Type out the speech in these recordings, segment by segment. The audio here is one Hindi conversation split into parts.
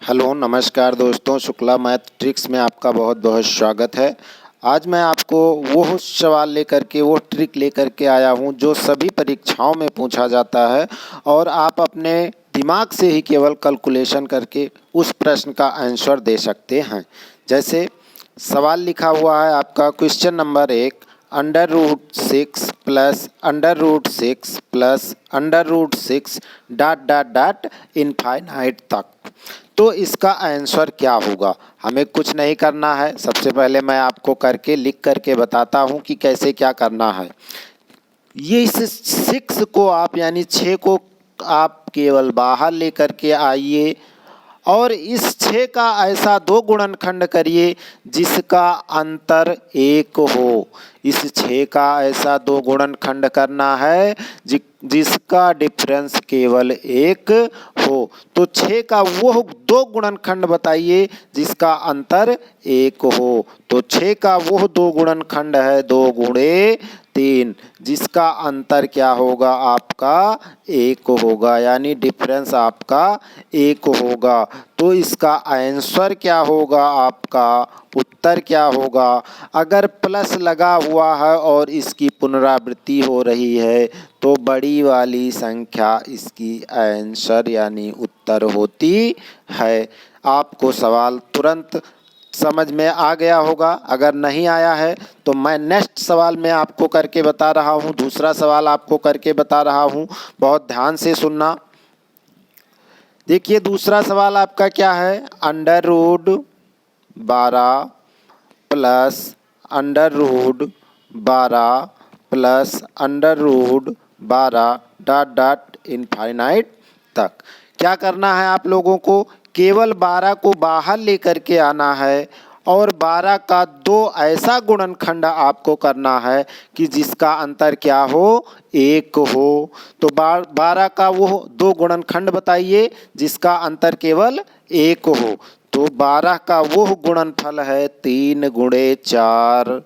हेलो नमस्कार दोस्तों, शुक्ला मैथ ट्रिक्स में आपका बहुत बहुत स्वागत है। आज मैं आपको वो सवाल लेकर के वो ट्रिक लेकर के आया हूँ जो सभी परीक्षाओं में पूछा जाता है और आप अपने दिमाग से ही केवल कैलकुलेशन करके उस प्रश्न का आंसर दे सकते हैं। जैसे सवाल लिखा हुआ है आपका question number 1, √6 plus √6 plus √6 dot infinite तक। तो इसका आंसर क्या होगा? हमें कुछ नहीं करना है। सबसे पहले मैं आपको करके लिख करके बताता हूँ कि कैसे क्या करना है। ये इस 6 को आप यानी 6 को आप केवल बाहर लेकर के आइए और इस 6 का ऐसा 2 गुणनखंड करिए जिसका अंतर 1 हो। इस 6 का ऐसा 2 गुणनखंड करना है जिसका डिफरेंस केवल 1 हो। तो 6 का वो 2 गुणनखंड बताइए जिसका अंतर 1 हो। तो 6 का वो 2 गुणनखंड है 2 गुणे 3, जिसका अंतर क्या होगा? आपका 1 होगा, यानी डिफरेंस आपका 1 होगा। तो इसका आंसर क्या होगा? आपका उत्तर क्या होगा? अगर प्लस लगा हुआ है और इसकी पुनरावृत्ति हो रही है तो बड़ी वाली संख्या इसकी आंसर यानी उत्तर होती है। आपको सवाल तुरंत समझ में आ गया होगा। अगर नहीं आया है तो मैं नेक्स्ट सवाल में आपको करके बता रहा हूँ, दूसरा सवाल आपको करके बता रहा हूँ, बहुत ध्यान से सुनना। देखिए दूसरा सवाल आपका क्या है? √12 प्लस √12 प्लस √12 डॉट इनफाइनाइट तक। क्या करना है आप लोगों को? केवल 12 को बाहर लेकर के आना है और 12 का 2 ऐसा गुणनखंड आपको करना है कि जिसका अंतर क्या हो? 1 हो। तो 12 का वो 2 गुणनखंड बताइए जिसका अंतर केवल 1 हो। तो 12 का वो गुणनफल है 3 गुणे 4।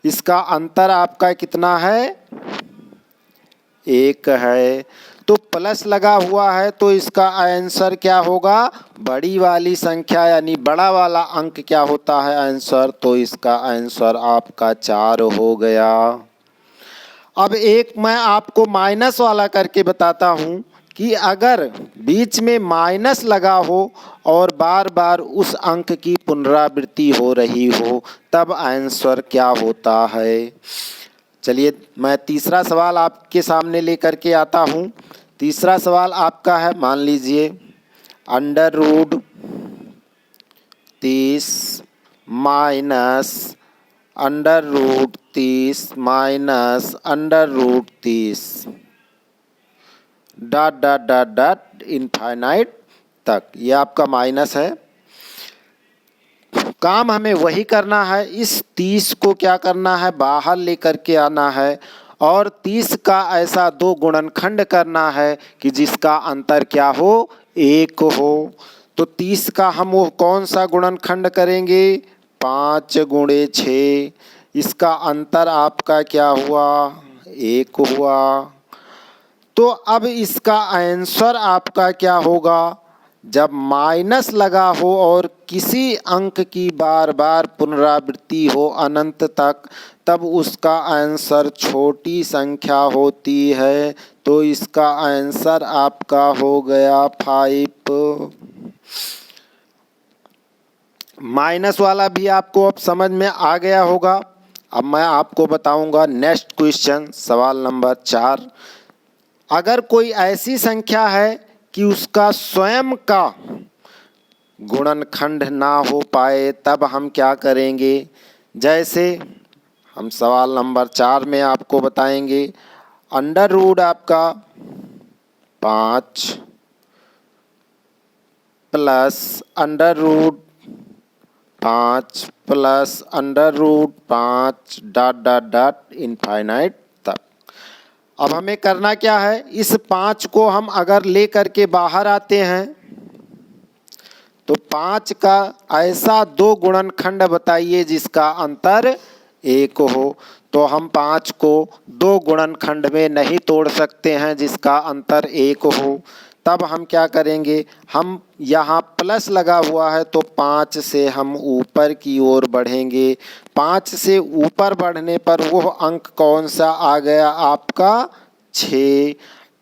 इसका अंतर आपका कितना है? 1 है। तो प्लस लगा हुआ है तो इसका आंसर क्या होगा? बड़ी वाली संख्या यानी बड़ा वाला अंक क्या होता है आंसर? तो इसका आंसर आपका 4 हो गया। अब एक मैं आपको माइनस वाला करके बताता हूँ कि अगर बीच में माइनस लगा हो और बार बार उस अंक की पुनरावृत्ति हो रही हो तब आंसर क्या होता है। चलिए मैं तीसरा सवाल आपके सामने लेकर के आता हूँ। तीसरा सवाल आपका है, मान लीजिए √30 माइनस √30 माइनस √30 डॉट इनफाइनाइट तक। ये आपका माइनस है। काम हमें वही करना है, इस 30 को क्या करना है? बाहर लेकर के आना है और 30 का ऐसा 2 गुणनखंड करना है कि जिसका अंतर क्या हो? 1 हो। तो 30 का हम वो कौन सा गुणनखंड करेंगे? 5 गुणे 6। इसका अंतर आपका क्या हुआ? 1 हुआ। तो अब इसका आंसर आपका क्या होगा? जब माइनस लगा हो और किसी अंक की बार बार पुनरावृत्ति हो अनंत तक, तब उसका आंसर छोटी संख्या होती है। तो इसका आंसर आपका हो गया 5। माइनस वाला भी आपको अब समझ में आ गया होगा। अब मैं आपको बताऊंगा नेक्स्ट क्वेश्चन, सवाल नंबर 4। अगर कोई ऐसी संख्या है कि उसका स्वयं का गुणनखंड ना हो पाए तब हम क्या करेंगे? जैसे हम सवाल नंबर 4 में आपको बताएंगे √ आपका 5 प्लस √5 प्लस √5 डॉट इनफाइनाइट तक। अब हमें करना क्या है? इस 5 को हम अगर ले करके बाहर आते हैं तो 5 का ऐसा 2 गुणनखंड बताइए जिसका अंतर 1 हो। तो हम 5 को 2 गुणनखंड में नहीं तोड़ सकते हैं जिसका अंतर 1 हो। तब हम क्या करेंगे, हम यहाँ प्लस लगा हुआ है तो 5 से हम ऊपर की ओर बढ़ेंगे। 5 से ऊपर बढ़ने पर वो अंक कौन सा आ गया आपका, 6।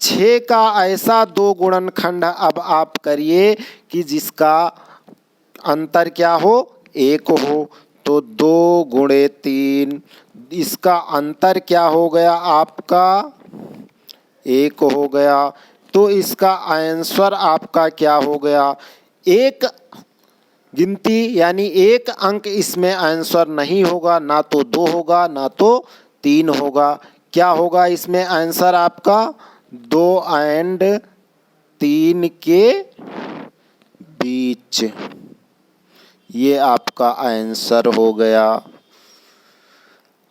6 का ऐसा 2 गुणनखंड अब आप करिए कि जिसका अंतर क्या हो, 1 हो। तो 2 गुणे 3, इसका अंतर क्या हो गया आपका, 1 हो गया। तो इसका आंसर आपका क्या हो गया, एक गिनती यानी एक अंक इसमें आंसर नहीं होगा, ना तो 2 होगा ना तो 3 होगा। क्या होगा इसमें आंसर आपका, 2 एंड 3 के बीच। ये आपका आंसर हो गया।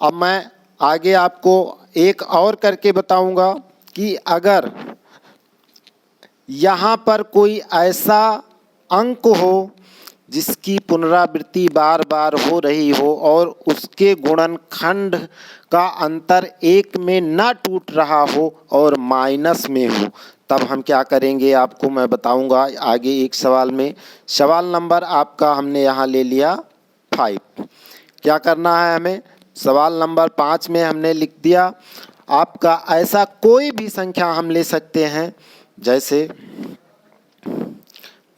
अब मैं आगे आपको एक और करके बताऊंगा कि अगर यहाँ पर कोई ऐसा अंक हो जिसकी पुनरावृत्ति बार बार हो रही हो और उसके गुणनखंड का अंतर 1 में ना टूट रहा हो और माइनस में हो, तब हम क्या करेंगे आपको मैं बताऊंगा आगे एक सवाल में। सवाल नंबर आपका हमने यहाँ ले लिया 5। क्या करना है हमें, सवाल नंबर 5 में हमने लिख दिया आपका ऐसा कोई भी संख्या हम ले सकते हैं, जैसे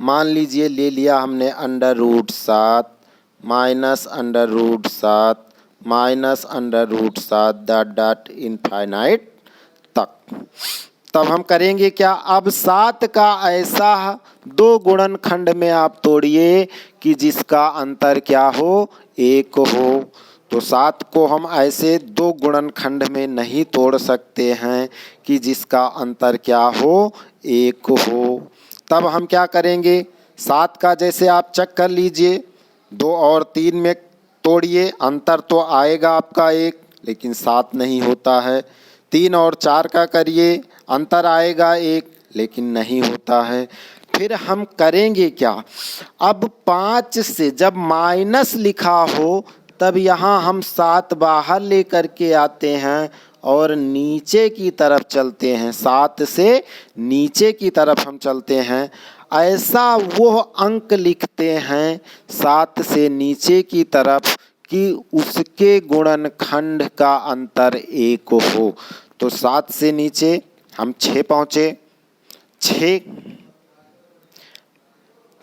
मान लीजिए ले लिया हमने √7 minus √7 minus √7 dot dot infinite तक। तब हम करेंगे क्या, अब 7 का ऐसा 2 गुणनखंड में आप तोड़िए कि जिसका अंतर क्या हो, 1 हो। तो 7 को हम ऐसे 2 गुणनखंड में नहीं तोड़ सकते हैं कि जिसका अंतर क्या हो, 1 हो। तब हम क्या करेंगे, 7 का जैसे आप चेक कर लीजिए, 2 और 3 में तोड़िए, अंतर तो आएगा आपका 1, लेकिन 7 नहीं होता है। 3 और 4 का करिए, अंतर आएगा 1, लेकिन नहीं होता है। फिर हम करेंगे क्या, अब 5 से जब माइनस लिखा हो तब यहाँ हम 7 बाहर लेकर के आते हैं और नीचे की तरफ चलते हैं, 7 से नीचे की तरफ हम चलते हैं। ऐसा वो अंक लिखते हैं 7 से नीचे की तरफ कि उसके गुणनखंड का अंतर 1 हो। तो 7 से नीचे हम 6 पहुँचे,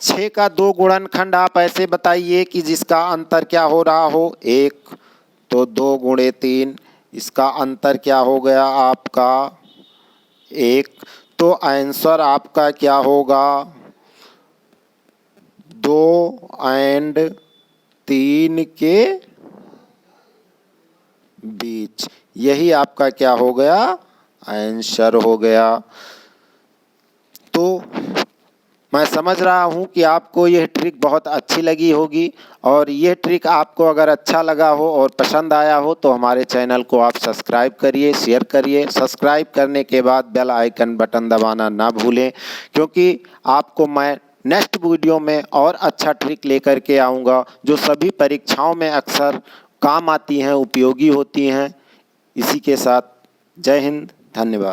6 का 2 गुणनखंड आप ऐसे बताइए कि जिसका अंतर क्या हो रहा हो, 1। तो 2 गुणे 3, इसका अंतर क्या हो गया आपका, 1। तो आंसर आपका क्या होगा, 2 एंड 3 के बीच। यही आपका क्या हो गया, आंसर हो गया। तो मैं समझ रहा हूँ कि आपको यह ट्रिक बहुत अच्छी लगी होगी, और यह ट्रिक आपको अगर अच्छा लगा हो और पसंद आया हो तो हमारे चैनल को आप सब्सक्राइब करिए, शेयर करिए। सब्सक्राइब करने के बाद बेल आइकन बटन दबाना ना भूलें, क्योंकि आपको मैं नेक्स्ट वीडियो में और अच्छा ट्रिक लेकर के आऊँगा जो सभी परीक्षाओं में अक्सर काम आती हैं, उपयोगी होती हैं। इसी के साथ जय हिंद, धन्यवाद।